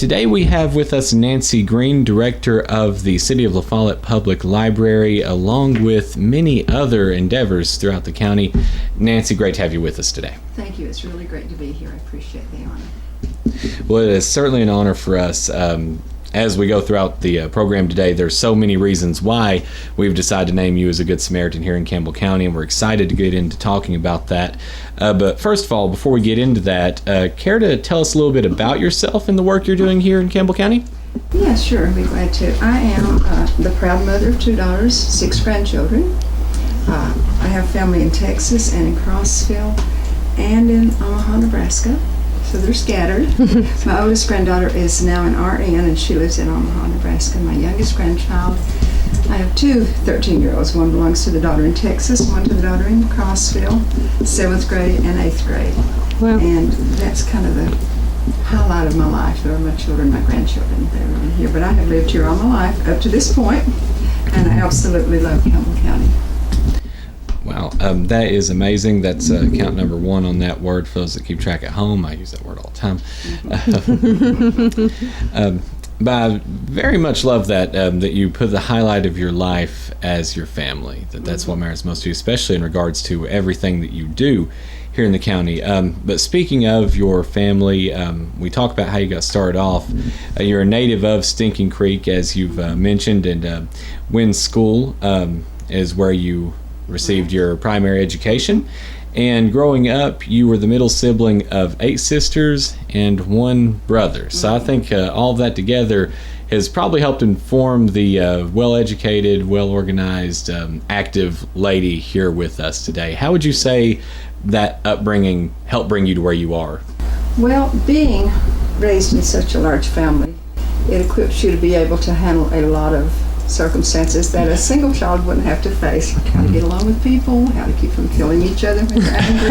Today we have with us Nancy Green, Director of the City of LaFollette Public Library, along with many other endeavors throughout the county. Nancy, great to have you with us today. Thank you. It's really great to be here. I appreciate the honor. Well, it is certainly an honor for us. As we go throughout the program today, there's so many reasons why we've decided to name you as a Good Samaritan here in Campbell County, and we're excited to get into talking about that. But first of all, before we get into that, care to tell us a little bit about yourself and the work you're doing here in Campbell County? Yeah, sure. I'd be glad to. I am the proud mother of 2 daughters, 6 grandchildren. I have family in Texas and in Crossville and in Omaha, Nebraska. So they're scattered. My oldest granddaughter is now an RN, and she lives in Omaha, Nebraska. My youngest grandchild, I have 2 13-year-olds. One belongs to the daughter in Texas, one to the daughter in Crossville, 7th grade and 8th grade. Wow. And that's kind of the highlight of my life. There are my children, my grandchildren. They're really here. But I have lived here all my life up to this point, and I absolutely love Campbell County. Wow, that is amazing. That's count number 1 on that word. For those that keep track at home, I use that word all the time. But I very much love that that you put the highlight of your life as your family. That's what matters most to you, especially in regards to everything that you do here in the county. But speaking of your family, we talk about how you got started off. You're a native of Stinking Creek, as you've mentioned, and Wynn School is where you received your primary education. And growing up, you were the middle sibling of 8 sisters and 1 brother. So I think all of that together has probably helped inform the well-educated, well-organized, active lady here with us today. How would you say that upbringing helped bring you to where you are? Well, being raised in such a large family, it equips you to be able to handle a lot of circumstances that a single child wouldn't have to face. How to get along with people, how to keep from killing each other when you're angry.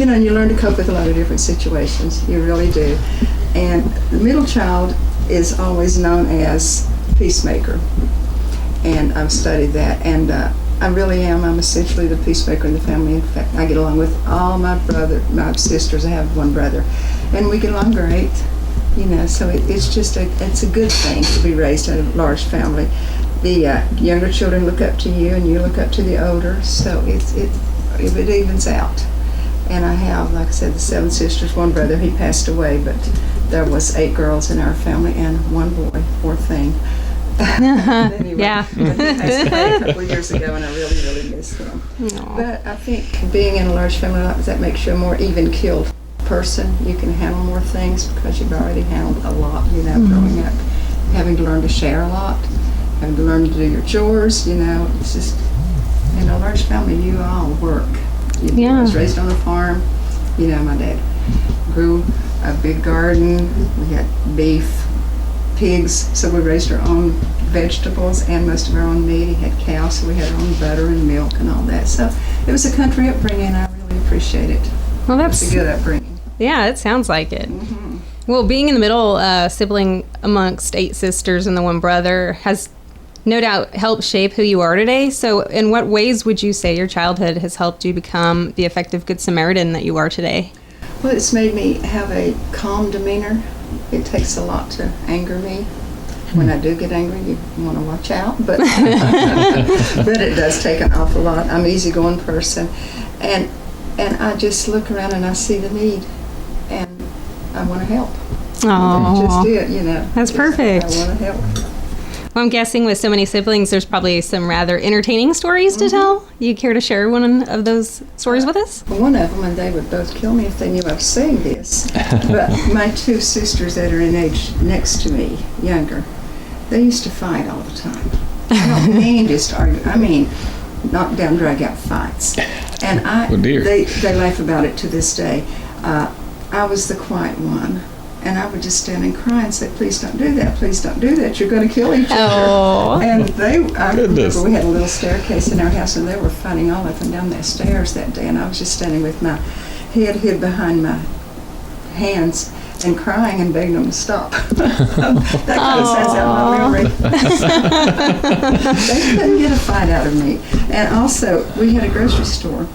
And you learn to cope with a lot of different situations. You really do. And the middle child is always known as peacemaker. And I've studied that. And I really am. I'm essentially the peacemaker in the family. In fact, I get along with all my sisters. I have 1 brother. And we get along great. So it's just it's a good thing to be raised in a large family. The younger children look up to you, and you look up to the older. So it evens out. And I have, like I said, the 7 sisters, 1 brother. He passed away, but there was 8 girls in our family and 1 boy. Poor thing. Anyway, yeah. He passed away a couple of years ago, and I really, really miss him. Aww. But I think being in a large family like that makes you a more even-keeled person. You can handle more things because you've already handled a lot, growing up, having to learn to share a lot, having to learn to do your chores, it's just, in a large family, you all work. I was raised on a farm. My dad grew a big garden. We had beef, pigs, so we raised our own vegetables and most of our own meat. He had cows, so we had our own butter and milk and all that. So it was a country upbringing, and I really appreciate it. Well, that's a good upbringing. Yeah, it sounds like it. Mm-hmm. Well, being in the middle sibling amongst 8 sisters and the 1 brother has no doubt helped shape who you are today. So in what ways would you say your childhood has helped you become the effective Good Samaritan that you are today? Well, it's made me have a calm demeanor. It takes a lot to anger me. When I do get angry, you want to watch out, but but it does take an awful lot. I'm an easygoing person, and I just look around and I see the need, and I want to help. Oh, just it, That's perfect. I want to help. Well, I'm guessing with so many siblings, there's probably some rather entertaining stories to tell. You care to share one of those stories with us? One of them, and they would both kill me if they knew I was saying this, but my 2 sisters that are in age next to me, younger, they used to fight all the time. I don't mean just argue. I mean knock down, drag out fights. And they laugh about it to this day. I was the quiet one. And I would just stand and cry and say, please don't do that, please don't do that, you're going to kill each other. And I remember we had a little staircase in our house, and they were fighting all up and down that stairs that day, and I was just standing with my head hid behind my hands and crying and begging them to stop. That kind of sounds out my memory. They couldn't get a fight out of me. And also, we had a grocery store,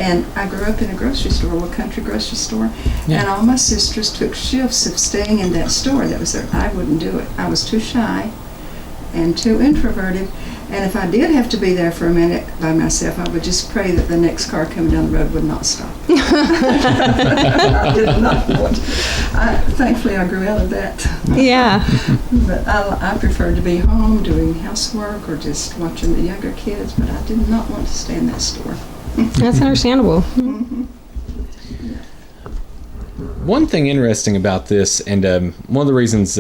And I grew up in a grocery store, a little country grocery store, Yeah. and all my sisters took shifts of staying in that store. That was I wouldn't do it. I was too shy and too introverted. And if I did have to be there for a minute by myself, I would just pray that the next car coming down the road would not stop. I did not want to. Thankfully, I grew out of that. Yeah. But I preferred to be home doing housework or just watching the younger kids, but I did not want to stay in that store. That's understandable. One thing interesting about this, and one of the reasons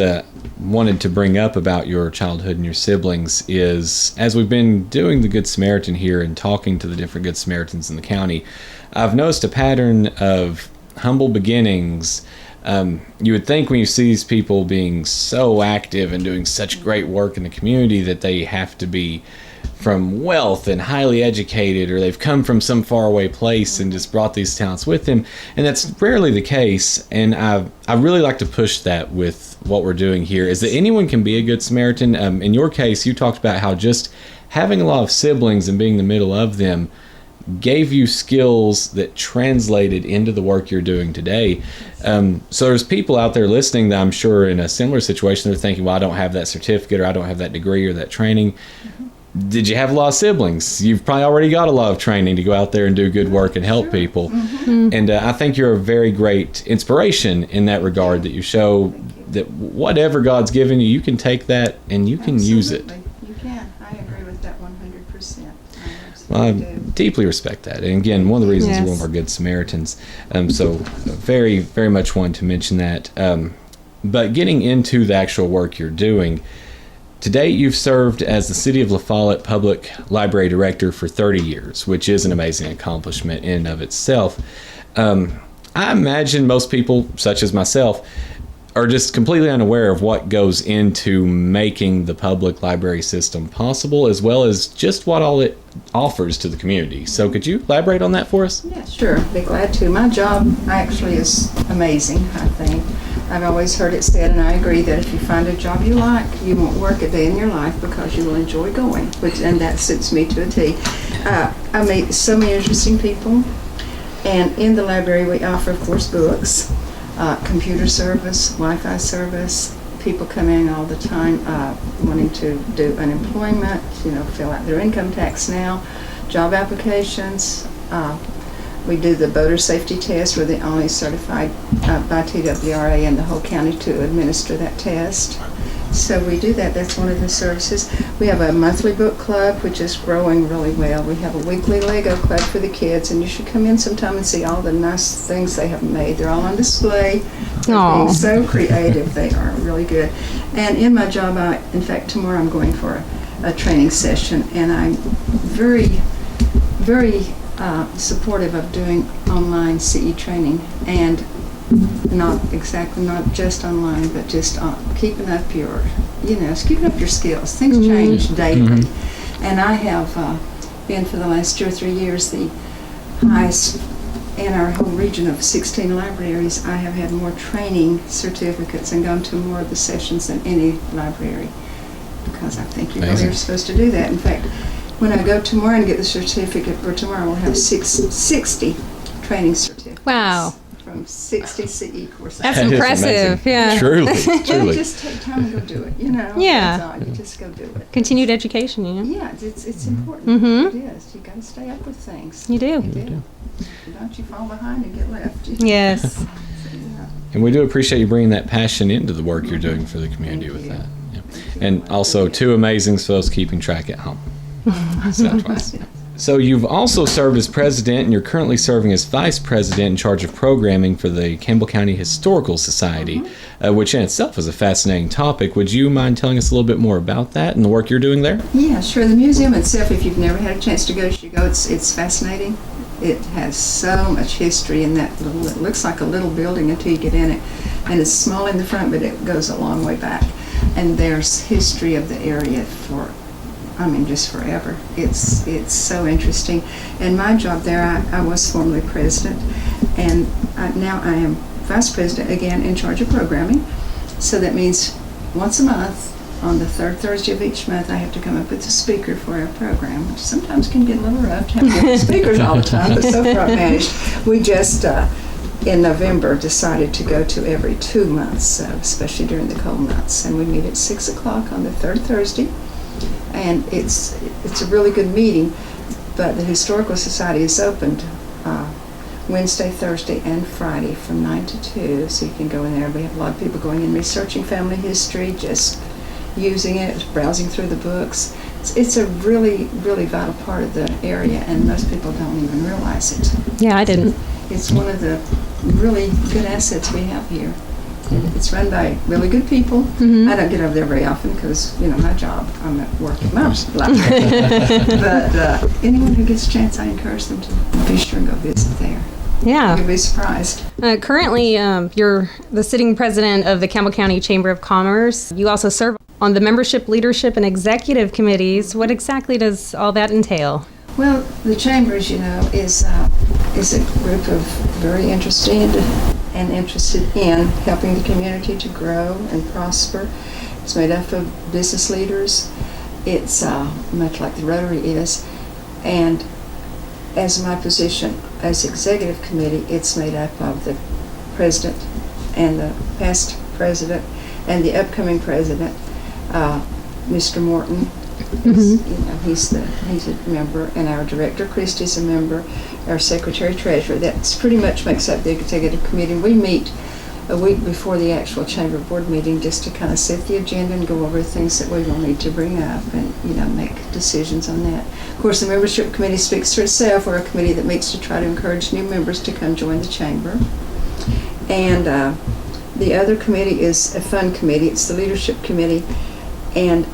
wanted to bring up about your childhood and your siblings is, as we've been doing the Good Samaritan here and talking to the different Good Samaritans in the county, I've noticed a pattern of humble beginnings. You would think when you see these people being so active and doing such great work in the community that they have to be from wealth and highly educated, or they've come from some faraway place and just brought these talents with them, and that's rarely the case. And I really like to push that with what we're doing here, is that anyone can be a Good Samaritan. In your case, you talked about how just having a lot of siblings and being the middle of them gave you skills that translated into the work you're doing today. So there's people out there listening that I'm sure in a similar situation, they're thinking, well, I don't have that certificate, or I don't have that degree or that training. Did you have a lot of siblings? You've probably already got a lot of training to go out there and do good work and help people. And I think you're a very great inspiration in that regard, that you show that whatever God's given you, you can take that and you can use it. You can. I agree with that 100%. Well, I deeply respect that. And again, one of the reasons Yes. you're one of our Good Samaritans. So very, very much wanted to mention that. But getting into the actual work you're doing, to date, you've served as the City of LaFollette Public Library Director for 30 years, which is an amazing accomplishment in and of itself. I imagine most people, such as myself, are just completely unaware of what goes into making the public library system possible, as well as just what all it offers to the community. So could you elaborate on that for us? Yeah, sure. Be glad to. My job actually is amazing, I think. I've always heard it said, and I agree, that if you find a job you like, you won't work a day in your life because you will enjoy going, and that suits me to a T. I meet so many interesting people, and in the library we offer, of course, books, computer service, Wi-Fi service. People come in all the time wanting to do unemployment, fill out their income tax now, job applications. We do the boater safety test. We're the only certified by TWRA in the whole county to administer that test. So we do that. That's one of the services. We have a monthly book club, which is growing really well. We have a weekly Lego club for the kids, and you should come in sometime and see all the nice things they have made. They're all on display. They're being so creative. They are really good. And in my job, in fact, tomorrow I'm going for a training session, and I'm very, very supportive of doing online CE training, and not just online, but just keeping up your skills. Things change daily. And I have been for the last 2 or 3 years the highest in our whole region of 16 libraries. I have had more training certificates and gone to more of the sessions than any library, because I think you really are supposed to do that. In fact, when I go tomorrow and get the certificate for tomorrow, we'll have 60 training certificates. Wow. From 60 CE courses. That's That is impressive. amazing. Yeah. Truly, You truly. just take time and go do it, Yeah. That's all. You just go do it. Continued education, Yeah, it's important. It is. You got to stay up with things. You do. Don't you fall behind and get left. Yes. Yeah. And we do appreciate you bringing that passion into the work you're doing for the community with that. Yeah. And also 2 amazing fellows keeping track at home. So you've also served as president, and you're currently serving as vice president in charge of programming for the Campbell County Historical Society, which in itself is a fascinating topic. Would you mind telling us a little bit more about that and the work you're doing there? Yeah, sure. The museum itself, if you've never had a chance to go, you should go. It's fascinating. It has so much history in that it looks like a little building until you get in it. And it's small in the front, but it goes a long way back. And there's history of the area just forever. It's so interesting. And my job there, I was formerly president, and now I am vice president, again in charge of programming. So that means once a month on the third Thursday of each month, I have to come up with a speaker for our program, which sometimes can get a little rough to have different speakers all the time, but so far I've managed. We just, in November, decided to go to every 2 months, especially during the cold months. And we meet at 6 o'clock on the third Thursday. And it's a really good meeting, but the Historical Society is opened Wednesday, Thursday, and Friday from 9 to 2, so you can go in there. We have a lot of people going in researching family history, just using it, browsing through the books. It's a really, really vital part of the area, and most people don't even realize it. Yeah, I didn't. It's one of the really good assets we have here. It's run by really good people. I don't get over there very often because, my job, I'm at work at my library. But anyone who gets a chance, I encourage them to be sure and go visit there. Yeah. You'll be surprised. Currently, you're the sitting president of the Campbell County Chamber of Commerce. You also serve on the membership, leadership, and executive committees. What exactly does all that entail? Well, the Chamber, as you know, is a group of very interested in helping the community to grow and prosper. It's made up of business leaders. It's much like the Rotary is. And as my position as executive committee, it's made up of the president and the past president and the upcoming president, Mr. Morton. He's a member, and our director, Christie's a member, our secretary treasurer. That's pretty much makes up the executive committee. We meet a week before the actual chamber board meeting just to kind of set the agenda and go over things that we will need to bring up and make decisions on that. Of course, the membership committee speaks for itself. We're a committee that meets to try to encourage new members to come join the chamber. And the other committee is a fun committee. It's the leadership committee, and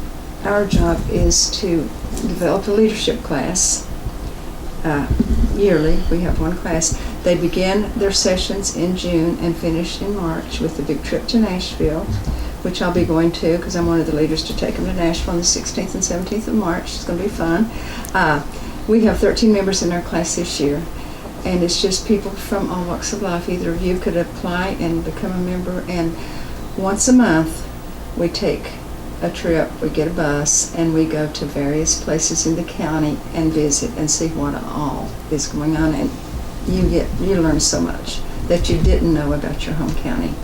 our job is to develop a leadership class yearly. We have one class. They begin their sessions in June and finish in March with a big trip to Nashville, which I'll be going to because I'm one of the leaders to take them to Nashville on the 16th and 17th of March. It's going to be fun. We have 13 members in our class this year, and it's just people from all walks of life. Either of you could apply and become a member, and once a month we take a trip, we get a bus, and we go to various places in the county and visit and see what all is going on, and you learn so much that you didn't know about your home county.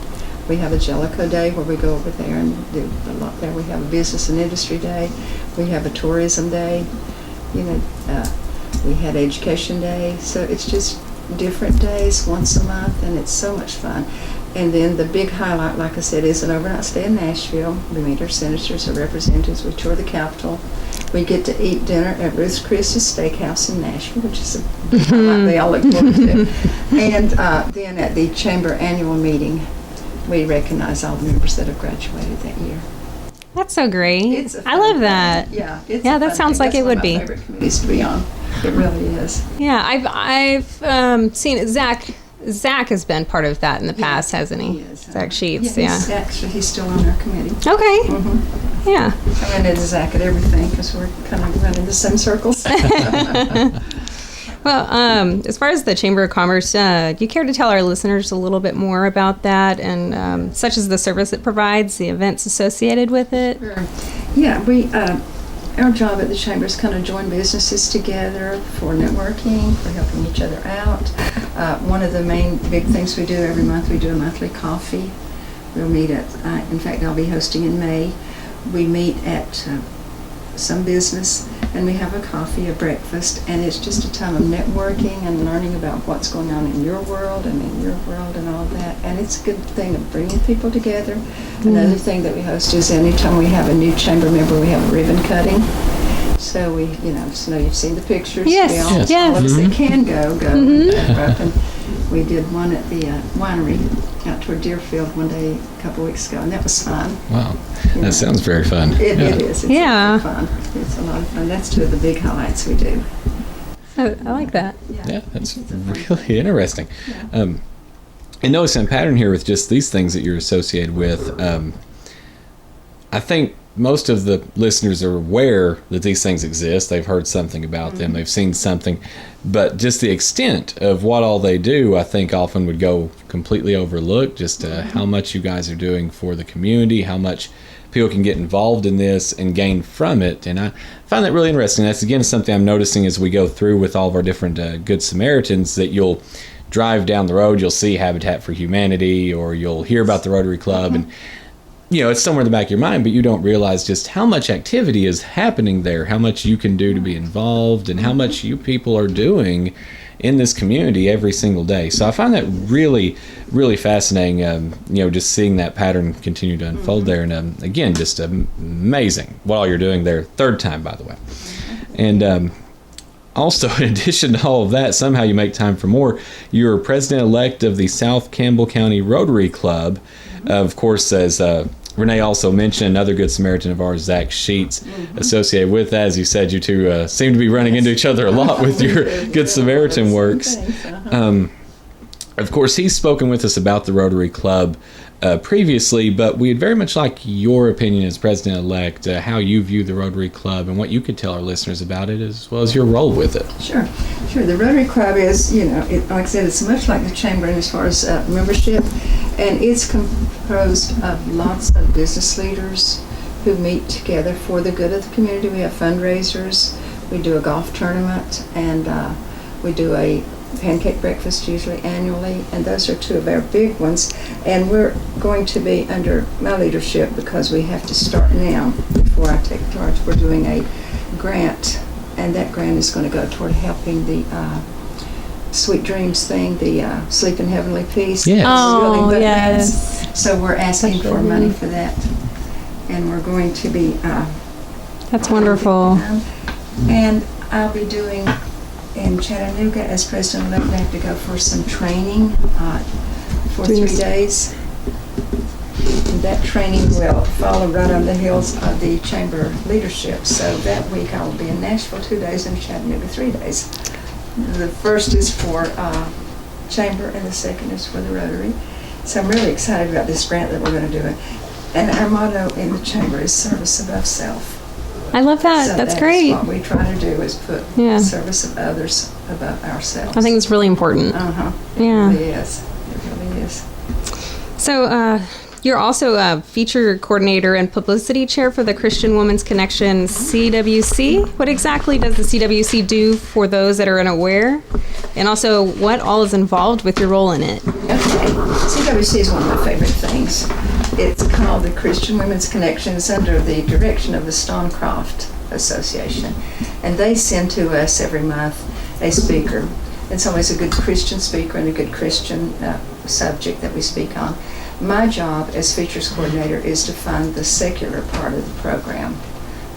We have a Jellicoe Day where we go over there and do a lot there. We have a Business and Industry Day. We have a Tourism Day. We had Education Day. So it's just different days once a month, and it's so much fun. And then the big highlight, like I said, is an overnight stay in Nashville. We meet our senators, our representatives. We tour the Capitol. We get to eat dinner at Ruth's Chris's Steakhouse in Nashville, which is a big highlight they all look forward to. And then at the Chamber annual meeting, we recognize all the members that have graduated that year. That's so great. I love that. Yeah, that sounds like it would be. That's one of my favorite committees to be on. It really is. Yeah, I've seen it. Zach has been part of that in the past, hasn't he? He is. Zach Sheets, He's still on our committee. Okay. Mm-hmm. Yeah. I run into Zach at everything because we're kind of running the same circles. Well, as far as the Chamber of Commerce, do you care to tell our listeners a little bit more about that, and such as the service it provides, the events associated with it? Sure. Yeah, our job at the Chamber is kind of join businesses together for networking, for helping each other out. One of the main big things we do every month, we do a monthly coffee. We'll meet at, in fact, I'll be hosting in May. We meet at some business, and we have a coffee, a breakfast, and it's just a time of networking and learning about what's going on in your world and in your world and all that. And it's a good thing of bringing people together. Another thing that we host is anytime we have a new chamber member, we have a ribbon cutting. So we, so you've seen the pictures. Yes. All of us that can go. And we did one at the winery out toward Deerfield one day a couple weeks ago, and that was fun. Wow, that sounds very fun. It is. It's a lot of fun. It's a lot of fun. That's two of the big highlights we do. I like that. Yeah, that's really interesting. And notice a pattern here with just these things that you're associated with. I think most of the listeners are aware that these things exist. They've heard something about them. They've seen something. But just the extent of what all they do, I think often would go completely overlooked, just how much you guys are doing for the community, how much people can get involved in this and gain from it. And I find that really interesting. That's, again, something I'm noticing as we go through with all of our different Good Samaritans, that you'll drive down the road, you'll see Habitat for Humanity, or you'll hear about the Rotary Club, and it's somewhere in the back of your mind, but you don't realize just how much activity is happening there, how much you can do to be involved, and how much you people are doing in this community every single day. So I find that really, really fascinating, just seeing that pattern continue to unfold there. And again, just amazing what all you're doing there. Third time, by the way. And also, in addition to all of that, somehow you make time for more. You're president-elect of the South Campbell County Rotary Club. Of course, as Renee also mentioned, another Good Samaritan of ours, Zach Sheets, associated with that. As you said, you two seem to be running into each other a lot with your Good Samaritan works. Of course, he's spoken with us about the Rotary Club previously, but we'd very much like your opinion as president-elect, how you view the Rotary Club and what you could tell our listeners about it, as well as your role with it. Sure. The Rotary Club is, like I said, it's much like the Chamber as far as membership, and it's composed of lots of business leaders who meet together for the good of the community. We have fundraisers, we do a golf tournament, and we do a pancake breakfast usually annually, and those are two of our big ones. And we're going to be under my leadership, because we have to start now before I take charge. We're doing a grant, and that grant is going to go toward helping the Sweet Dreams thing, the Sleep in Heavenly Peace. Yes. Oh, yes. So we're asking for money for that, and we're going to be That's wonderful. And I'll be doing in Chattanooga as president-elect. We have to go for some training for 3 days. And that training will follow right on the heels of the Chamber leadership. So that week I will be in Nashville 2 days and Chattanooga 3 days. The first is for Chamber and the second is for the Rotary. So I'm really excited about this grant that we're going to do. And our motto in the Chamber is service above self. I love that. So That's great. What we try to do is put service of others above ourselves. I think it's really important. It Yeah. really is. It really is. So you're also a feature coordinator and publicity chair for the Christian Women's Connection CWC. What exactly does the CWC do for those that are unaware? And also, what all is involved with your role in it? Okay. CWC is one of my favorite things. It's called the Christian Women's Connection. It's under the direction of the Stonecroft Association. And they send to us every month a speaker. It's always a good Christian speaker and a good Christian subject that we speak on. My job as features coordinator is to fund the secular part of the program.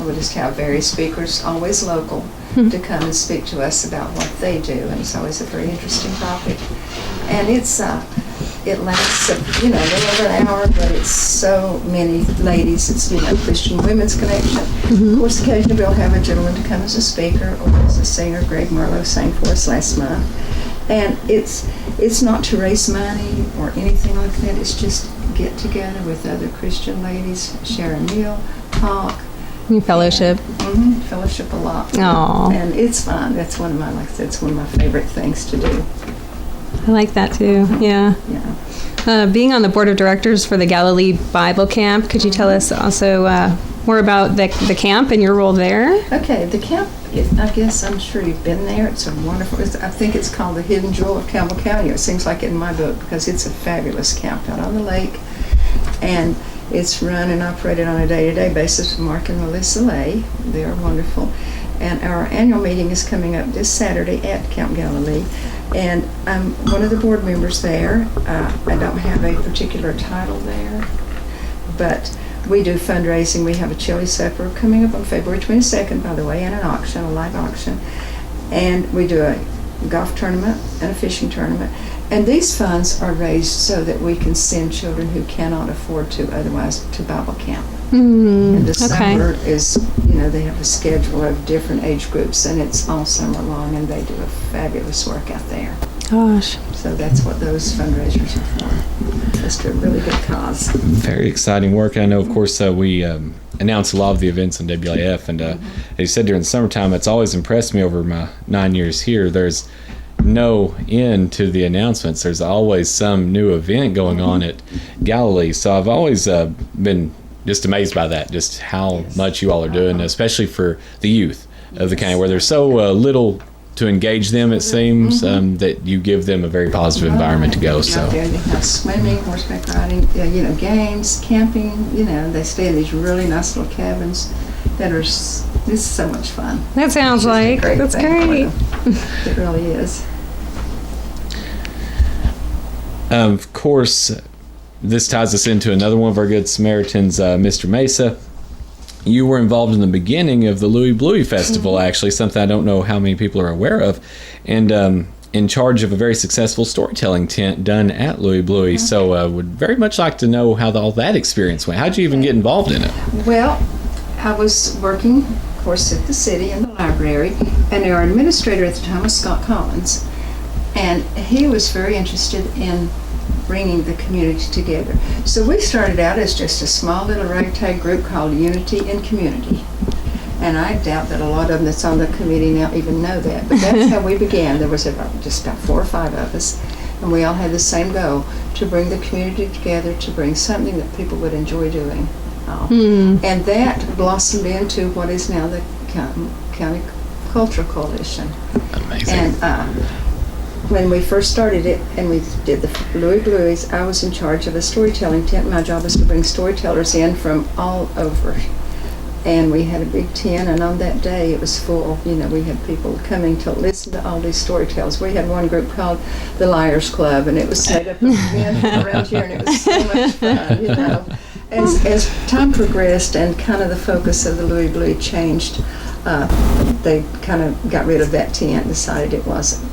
We just have various speakers, always local, to come and speak to us about what they do. And it's always a very interesting topic. And it's it lasts, a little over an hour, but it's so many ladies. It's, Christian Women's Connection. Of course, occasionally we'll have a gentleman to come as a speaker or as a singer. Greg Marlowe sang for us last month. And it's not to raise money or anything like that. It's just get together with other Christian ladies, share a meal, talk. Fellowship. Fellowship a lot. Aww. And it's fun. That's one of my, like I said, it's one of my favorite things to do. I like that too. Yeah. Being on the board of directors for the Galilee Bible Camp, could you tell us also more about the camp and your role there? Okay, the camp, I guess I'm sure you've been there. It's a wonderful, I think it's called the Hidden Jewel of Campbell County. It seems like it in my book, because it's a fabulous camp out on the lake. And it's run and operated on a day-to-day basis with Mark and Melissa Lay. They are wonderful. And our annual meeting is coming up this Saturday at Camp Galilee. And I'm one of the board members there. I don't have a particular title there, but we do fundraising. We have a chili supper coming up on February 22nd, by the way, and an auction, a live auction. And we do a golf tournament and a fishing tournament. And these funds are raised so that we can send children who cannot afford to otherwise to Bible camp. And the summer is, they have a schedule of different age groups, and it's all summer long, and they do a fabulous work out there. Gosh. So that's what those fundraisers are for. Just a really good cause. Very exciting work. I know, of course, we announce a lot of the events on WAF, and as you said, during the summertime, it's always impressed me over my 9 years here. There's no end to the announcements. There's always some new event going on at Galilee. So I've always been just amazed by that, just how much you all are doing, especially for the youth of the county, where there's so little to engage them, it seems, that you give them a very positive environment to go. So out there they have swimming, horseback riding, games, camping. They stay in these really nice little cabins that are. This is so much fun. That sounds like that's great. It really is. Of course, this ties us into another one of our good Samaritans, Mr. Mesa. You were involved in the beginning of the Louie Festival, actually, something I don't know how many people are aware of, and in charge of a very successful storytelling tent done at Louie. So would very much like to know how all that experience went. How'd you even get involved in it? Well, I was working, of course, at the city in the library, and our administrator at the time was Scott Collins, and he was very interested in bringing the community together. So we started out as just a small little ragtag group called Unity in Community. And I doubt that a lot of them that's on the committee now even know that. But that's how we began. There was just about 4 or 5 of us. And we all had the same goal, to bring the community together, to bring something that people would enjoy doing. And that blossomed into what is now the County Cultural Coalition. Amazing. And when we first started it and we did the Louie Blueies, I was in charge of a storytelling tent. My job was to bring storytellers in from all over. And we had a big tent, and on that day it was full. We had people coming to listen to all these storytellers. We had one group called the Liars Club, and it was made up of men from around here, and it was so much fun, As time progressed and kind of the focus of the Louie Bluey changed, they kind of got rid of that tent, decided it wasn't,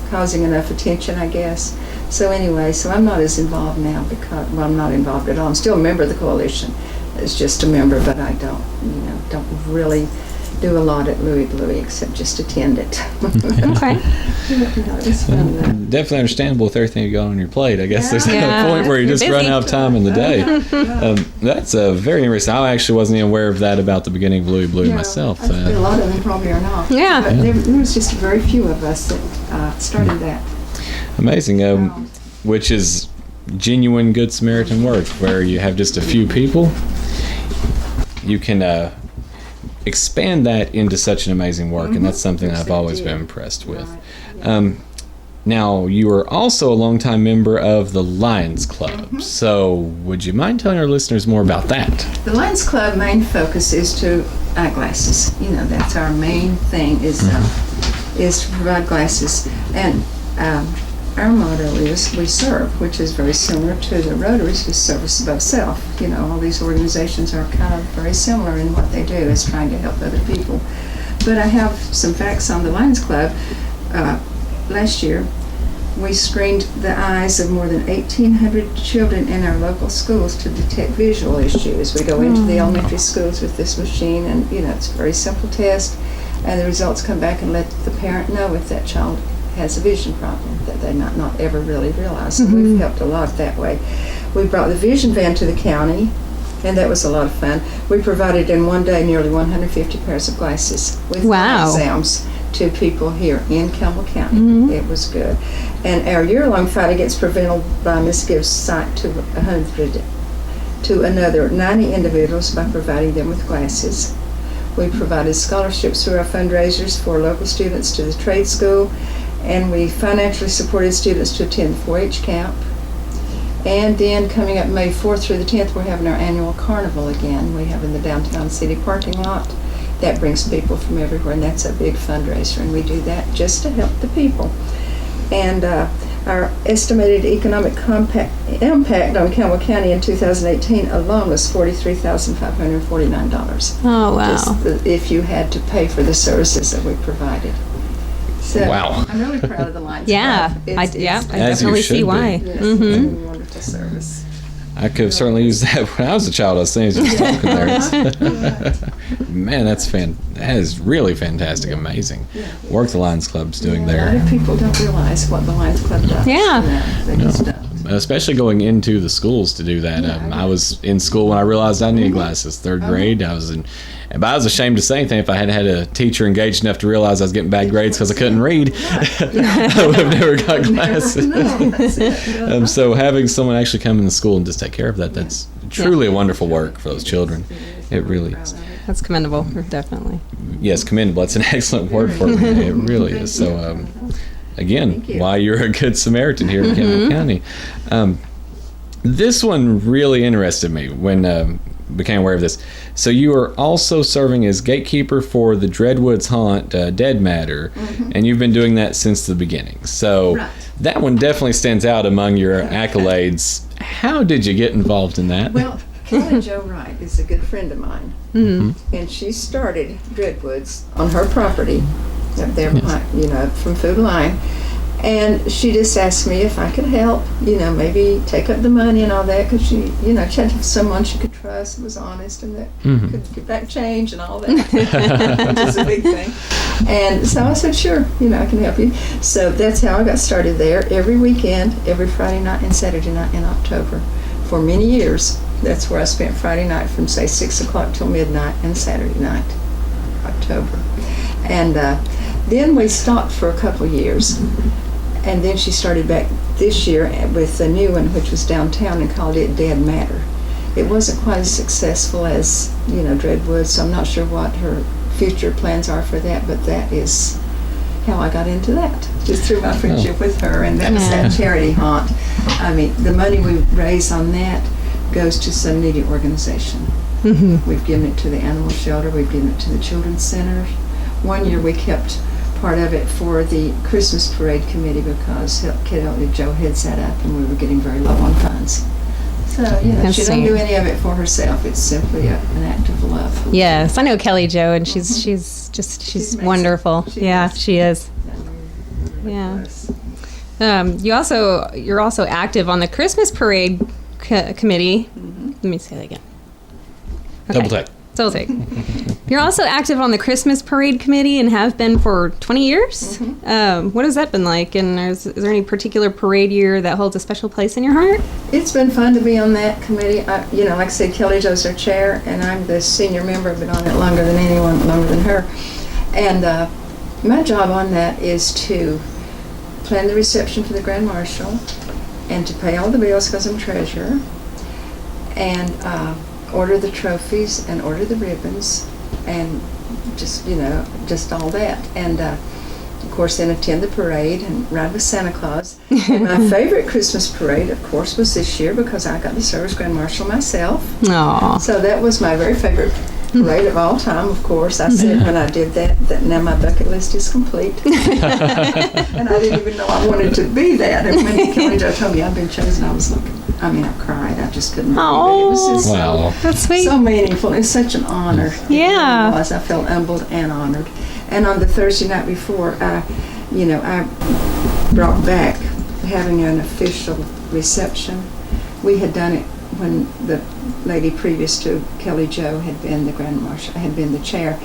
causing enough attention, I guess. So anyway, I'm not as involved now because, I'm not involved at all. I'm still a member of the coalition. It's just a member, but I don't really do a lot at Louie Bluey except just attend it. Okay. It's fun though. Definitely understandable with everything you got on your plate. I guess there's Yeah. a point where you just run out of time in the day. That's very interesting. I actually wasn't even aware of that about the beginning of Louie Bluey myself. A lot of them probably are not. Yeah. But there was just very few of us that started that. Amazing. Which is genuine Good Samaritan work, where you have just a few people. You can expand that into such an amazing work, and that's something I've always been impressed with. Now, you are also a longtime member of the Lions Club, so would you mind telling our listeners more about that? The Lions Club main focus is to eyeglasses. That's our main thing is to provide glasses. And our motto is we serve, which is very similar to the Rotaries, who service above self. All these organizations are kind of very similar in what they do, is trying to help other people. But I have some facts on the Lions Club. Last year, we screened the eyes of more than 1,800 children in our local schools to detect visual issues. We go into the elementary schools with this machine, and it's a very simple test, and the results come back and let the parent know if that child has a vision problem that they might not ever really realize. So we've helped a lot that way. We brought the vision van to the county, and that was a lot of fun. We provided in one day nearly 150 pairs of glasses with exams to people here in Campbell County. It was good. And our year-long fight against preventable blindness gives sight to another 90 individuals by providing them with glasses. We provided scholarships through our fundraisers for local students to the trade school, and we financially supported students to attend the 4-H camp. And then coming up May 4th through the 10th, we're having our annual carnival again. We have in the downtown city parking lot. That brings people from everywhere, and that's a big fundraiser, and we do that just to help the people. And our estimated economic impact on Campbell County in 2018 alone was $43,549. Oh, wow. Just if you had to pay for the services that we provided. So Wow. I'm really proud of the Lions Yeah, Club. I As you definitely should see be. why. Yes, it's a wonderful service. I could have certainly used that when I was a child. I was saying, just talking there. Man, that is really fantastic, amazing work the Lions Club's doing A lot there. of people don't realize what the Lions Club does. Yeah. They just don't. especially going into the schools to do that. I was in school when I realized I needed glasses. Third grade, but I was ashamed to say anything. If I had had a teacher engaged enough to realize I was getting bad grades because I couldn't read, I would have never got glasses. So having someone actually come in the school and just take care of that's truly a wonderful work for those children. It really is. That's commendable, definitely. Yes, commendable. That's an excellent word for it. It really is. So, again, why you're a good Samaritan here in Campbell County. This one really interested me when became aware of this. So you are also serving as gatekeeper for the Dreadwoods Haunt Dead Matter, and you've been doing that since the beginning. So that one definitely stands out among your accolades. How did you get involved in that? Well, Kelly Jo Wright is a good friend of mine, and she started Dreadwoods on her property up there, from Food Line. And she just asked me if I could help, maybe take up the money and all that, because she had someone she could trust, was honest, and that could give back change and all that, which is a big thing. And so I said, sure, I can help you. So that's how I got started there. Every weekend, every Friday night and Saturday night in October, for many years. That's where I spent Friday night from, say, 6 o'clock till midnight, and Saturday night, October. And then we stopped for a couple years. And then she started back this year with a new one, which was downtown, and called it Dead Matter. It wasn't quite as successful as, Dreadwoods, so I'm not sure what her future plans are for that, but that is how I got into that, just through my friendship with her, and that was that charity haunt. I mean, the money we raise on that goes to some needy organization. We've given it to the animal shelter, we've given it to the children's center. One year we kept part of it for the Christmas parade committee because Kelly Jo heads that up, and we were getting very low on funds. So, she doesn't do any of it for herself. It's simply an act of love. Yes, I know Kelly Jo, and she's wonderful. She is. Yeah. You're also active on the Christmas parade committee. Let me say that again. Okay. Double take. You're also active on the Christmas parade committee and have been for 20 years. What has that been like? And is there any particular parade year that holds a special place in your heart? It's been fun to be on that committee. Like I said, Kelly Jo's our chair, and I'm the senior member. I've been on it longer than anyone, longer than her. And my job on that is to plan the reception for the Grand Marshal, and to pay all the bills because I'm treasurer, and order the trophies and order the ribbons, and just all that, and of course then attend the parade and ride with Santa Claus. And my favorite Christmas parade, of course, was this year because I got to serve as Grand Marshal myself. Aww. So that was my very favorite parade of all time, of course. I said when I did that now my bucket list is complete. And I didn't even know I wanted to be that. And when Kelly Jo told me I'd been chosen, I was like, I cried. I just couldn't believe it. It was just that's sweet. So meaningful. It's such an honor. Yeah. It was. I felt humbled and honored. And on the Thursday night before, I brought back having an official reception. We had done it when the lady previous to Kelly Jo had been the Grand Marshal, had been the chair.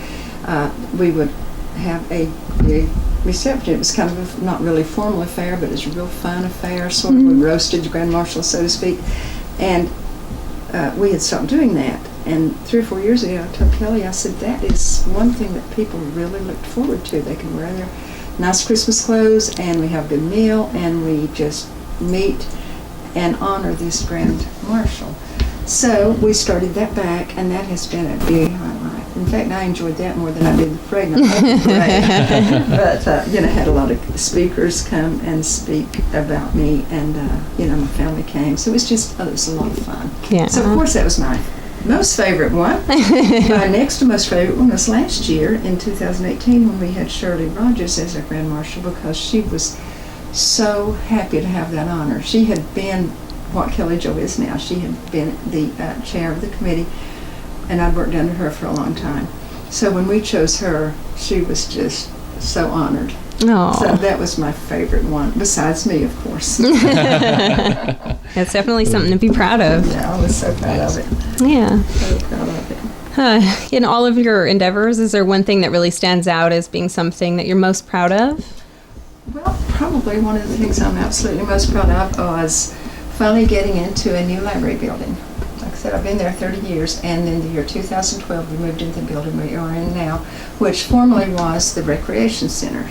We would have a big reception. It was kind of not really formal affair, but it was a real fun affair, sort of. We roasted the Grand Marshal, so to speak. And we had stopped doing that. And 3 or 4 years ago, I told Kelly, I said, that is one thing that people really looked forward to. They can wear their nice Christmas clothes, and we have a good meal, and we just meet and honor this Grand Marshal. So we started that back, and that has been a big highlight. In fact, I enjoyed that more than I did the parade. I loved the parade. But, had a lot of speakers come and speak about me, and, my family came. So it was a lot of fun. Yeah. So, of course, that was my most favorite one. My next to most favorite one was last year in 2018 when we had Shirley Rogers as our Grand Marshal, because she was so happy to have that honor. She had been what Kelly Jo is now. She had been the chair of the committee, and I'd worked under her for a long time. So when we chose her, she was just so honored. Aww. So that was my favorite one, besides me, of course. That's definitely something to be proud of. Yeah, I was so proud of it. Yeah. So proud of it. In all of your endeavors, is there one thing that really stands out as being something that you're most proud of? Well, probably one of the things I'm absolutely most proud of was finally getting into a new library building. Like I said, I've been there 30 years, and in the year 2012 we moved into the building we are in now, which formerly was the recreation center.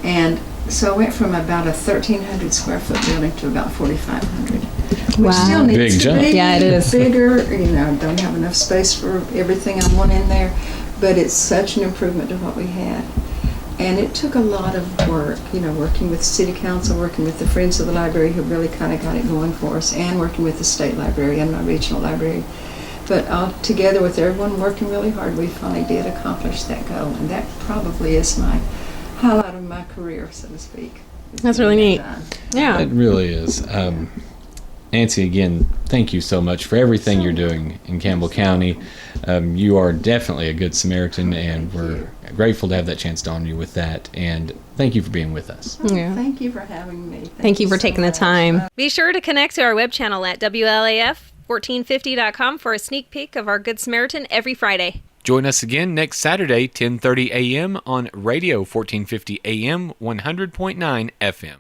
And so I went from about a 1,300 square foot building to about 4,500. Which Wow. still needs Big to jump. be Yeah, it is. bigger. I don't have enough space for everything I want in there, but it's such an improvement to what we had. And it took a lot of work, working with city council, working with the Friends of the Library who really kind of got it going for us, and working with the state library and my regional library. But all together with everyone working really hard, we finally did accomplish that goal. And that probably is my highlight of my career, so to speak. That's really neat. Yeah. It really is. Nancy, again, thank you so much for everything you're doing in Campbell County. You are definitely a good Samaritan, and we're grateful to have that chance to honor you with that. And thank you for being with us. Yeah. Thank you for having me. Thank you for so taking the much. time. Be sure to connect to our web channel at WLAF1450.com for a sneak peek of our Good Samaritan every Friday. Join us again next Saturday, 10:30 a.m. on Radio 1450 AM, 100.9 FM.